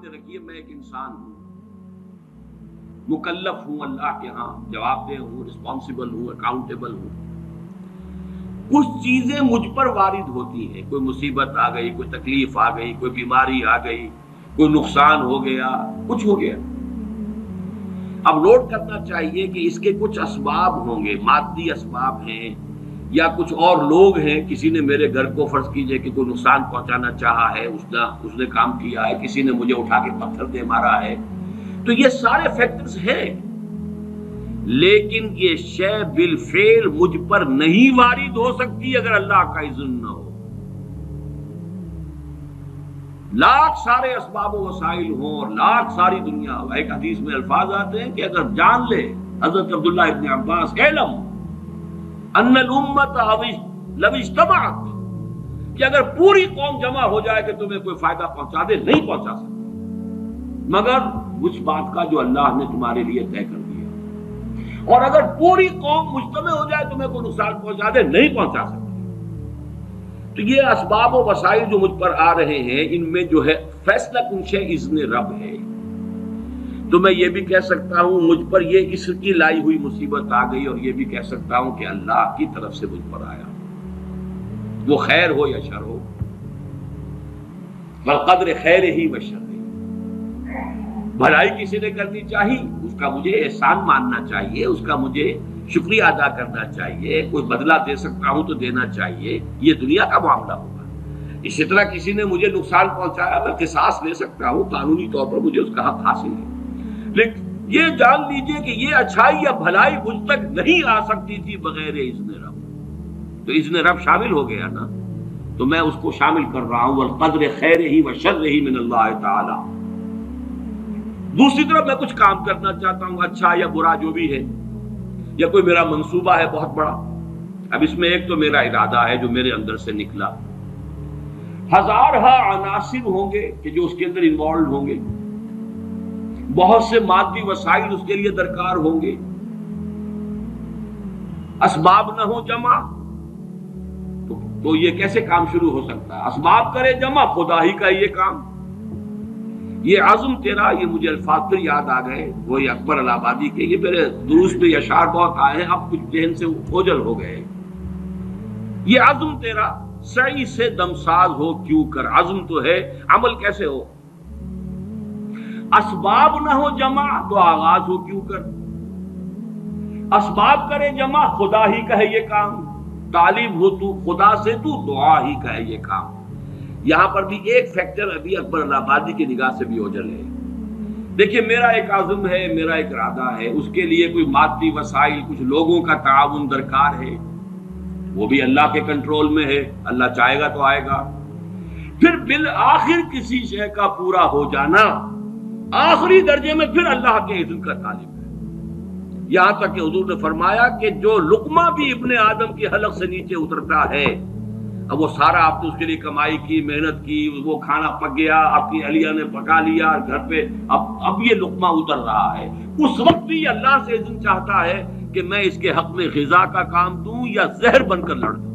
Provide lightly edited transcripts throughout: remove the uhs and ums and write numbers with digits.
سامنے رکھیے میں ایک انسان ہوں، مکلف ہوں اللہ کے ہاں، جواب دہ ہوں، رسپانسبل ہوں، اکاؤنٹیبل ہوں۔ کچھ چیزیں مجھ پر وارد ہوتی ہیں، کوئی مصیبت آ گئی، کوئی تکلیف آ گئی، کوئی بیماری آ گئی، کوئی نقصان ہو گیا، کچھ ہو گیا۔ اب نوٹ کرنا چاہیے کہ اس کے کچھ اسباب ہوں گے، مادی اسباب ہیں یا کچھ اور لوگ ہیں، کسی نے میرے گھر کو فرض کیجئے کہ کوئی نقصان پہنچانا چاہا ہے، اس نے کام کیا ہے، کسی نے مجھے اٹھا کے پتھر دے مارا ہے، تو یہ سارے فیکٹرز ہیں، لیکن یہ شے بالفعل مجھ پر نہیں وارد ہو سکتی اگر اللہ کا اذن نہ ہو۔ لاکھ سارے اسباب و وسائل ہوں اور لاکھ ساری دنیا ہو، ایک حدیث میں الفاظ آتے ہیں کہ اگر جان لے حضرت عبداللہ ابن عباس، علم ان الامت لو اجتمعت، کہ اگر پوری قوم جمع ہو جائے کہ تمہیں کوئی فائدہ پہنچا دے، نہیں پہنچا سکتی مگر اس بات کا جو اللہ نے تمہارے لیے طے کر دیا، اور اگر پوری قوم مجتمع ہو جائے تمہیں کوئی نقصان پہنچا دے، نہیں پہنچا سکتی۔ تو یہ اسباب و وسائل جو مجھ پر آ رہے ہیں، ان میں جو ہے فیصلہ کنشے اذن رب ہے۔ تو میں یہ بھی کہہ سکتا ہوں مجھ پر یہ اس کی لائی ہوئی مصیبت آ گئی، اور یہ بھی کہہ سکتا ہوں کہ اللہ کی طرف سے مجھ پر آیا، وہ خیر ہو یا شر ہو، بالقدر خیر ہی و شر ہی۔ بھلائی کسی نے کرنی چاہیے، اس کا مجھے احسان ماننا چاہیے، اس کا مجھے شکریہ ادا کرنا چاہیے، کوئی بدلہ دے سکتا ہوں تو دینا چاہیے، یہ دنیا کا معاملہ ہوگا۔ اسی طرح کسی نے مجھے نقصان پہنچایا، میں قصاص لے سکتا ہوں، قانونی طور پر مجھے اس کا حق حاصل ہے، لیکن یہ جان لیجئے کہ یہ اچھائی یا بھلائی مجھ تک نہیں آ سکتی تھی بغیر اذن رب۔ تو اذن رب شامل ہو گیا نا، تو میں اس کو شامل کر رہا ہوں، والقدر خیر ہی و شر ہی من اللہ تعالی۔ دوسری طرف میں کچھ کام کرنا چاہتا ہوں، اچھا یا برا جو بھی ہے، یا کوئی میرا منصوبہ ہے بہت بڑا، اب اس میں ایک تو میرا ارادہ ہے جو میرے اندر سے نکلا، ہزارہا عناصر ہوں گے کہ جو اس کے اندر انوالوڈ ہوں گے، بہت سے مادی وسائل اس کے لیے درکار ہوں گے، اسباب نہ ہو جمع تو یہ کیسے کام شروع ہو سکتا ہے؟ اسباب کرے جمع، خدا ہی کا یہ کام، یہ عزم تیرا، یہ مجھے الفاظ پھر یاد آ گئے، وہ اکبر الہ آبادی کے، یہ میرے دروس میں اشعار بہت آئے ہیں، اب کچھ ذہن سے اوجل ہو گئے۔ یہ عزم تیرا سعی سے دمساز ہو کیوں کر، عزم تو ہے، عمل کیسے ہو؟ اسباب نہ ہو جمع تو آغاز ہو کیوں کر، اسباب کرے جمع، خدا ہی کا ہے یہ کام، طالب ہو تو خدا سے، تو دعا ہی کا ہے یہ کام۔ یہاں پر بھی ایک فیکٹر ابھی اکبر الہ آبادی کی نگاہ سے بھی اوجھل ہے۔ دیکھیے میرا ایک عزم ہے، میرا ایک ارادہ ہے، اس کے لیے کوئی مادی وسائل، کچھ لوگوں کا تعاون درکار ہے، وہ بھی اللہ کے کنٹرول میں ہے، اللہ چاہے گا تو آئے گا۔ پھر بالآخر کسی شے کا پورا ہو جانا آخری درجے میں پھر اللہ کے اذن کا طالب ہے، یہاں تک کہ حضور نے فرمایا کہ جو لقمہ بھی ابن آدم کی حلق سے نیچے اترتا ہے، اب وہ سارا آپ نے اس کے لیے کمائی کی، محنت کی، وہ کھانا پک گیا، آپ کی اہلیہ نے پکا لیا گھر پہ، اب یہ لقمہ اتر رہا ہے، اس وقت بھی اللہ سے اذن چاہتا ہے کہ میں اس کے حق میں غذا کا کام دوں یا زہر بن کر لڑ دوں۔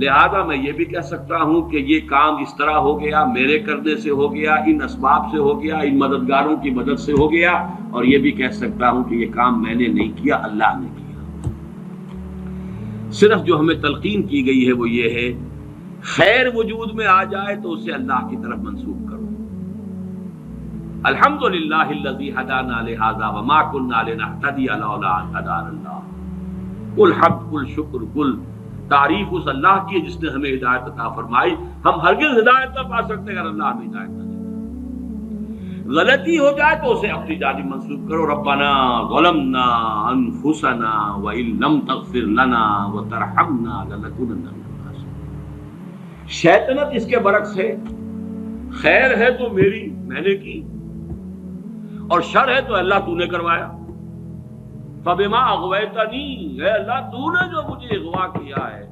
لہذا میں یہ بھی کہہ سکتا ہوں کہ یہ کام اس طرح ہو گیا، میرے کرنے سے ہو گیا، ان اسباب سے ہو گیا، ان مددگاروں کی مدد سے ہو گیا، اور یہ بھی کہہ سکتا ہوں کہ یہ کام میں نے نہیں کیا، اللہ نے کیا۔ صرف جو ہمیں تلقین کی گئی ہے وہ یہ ہے، خیر وجود میں آ جائے تو اسے اللہ کی طرف منسوب کرو۔ الحمدللہ الذی ہدانا لہذا وما کنا لنہتدی لولا ان ہدانا اللہ، کل حمد، کل شکر، کل تعریف اس اللہ کی جس نے ہمیں ہدایت عطا فرمائی۔ ہم ہرگز ہدایت نہ پا سکتے اگر اللہ ہمیں ہدایت نہ دے۔ غلطی ہو جائے تو اسے اپنی جانب منسوب کرو، ربنا ظلمنا انفسنا وان لم تغفر لنا وترحمنا لنکونن من الخاسرین۔ شیطنت اس کے برعکس ہے، خیر ہے تو میری، میں نے کی، اور شر ہے تو اللہ تو نے کروایا۔ فبما اغویتنی، اے اللہ تو نے جو مجھے اغوا کیا ہے،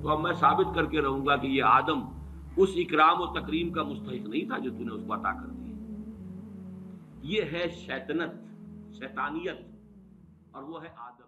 تو اب میں ثابت کر کے رہوں گا کہ یہ آدم اس اکرام و تکریم کا مستحق نہیں تھا جو تو نے اس کو عطا کر دی۔ یہ ہے شیطنت، شیطانیت، اور وہ ہے آدم۔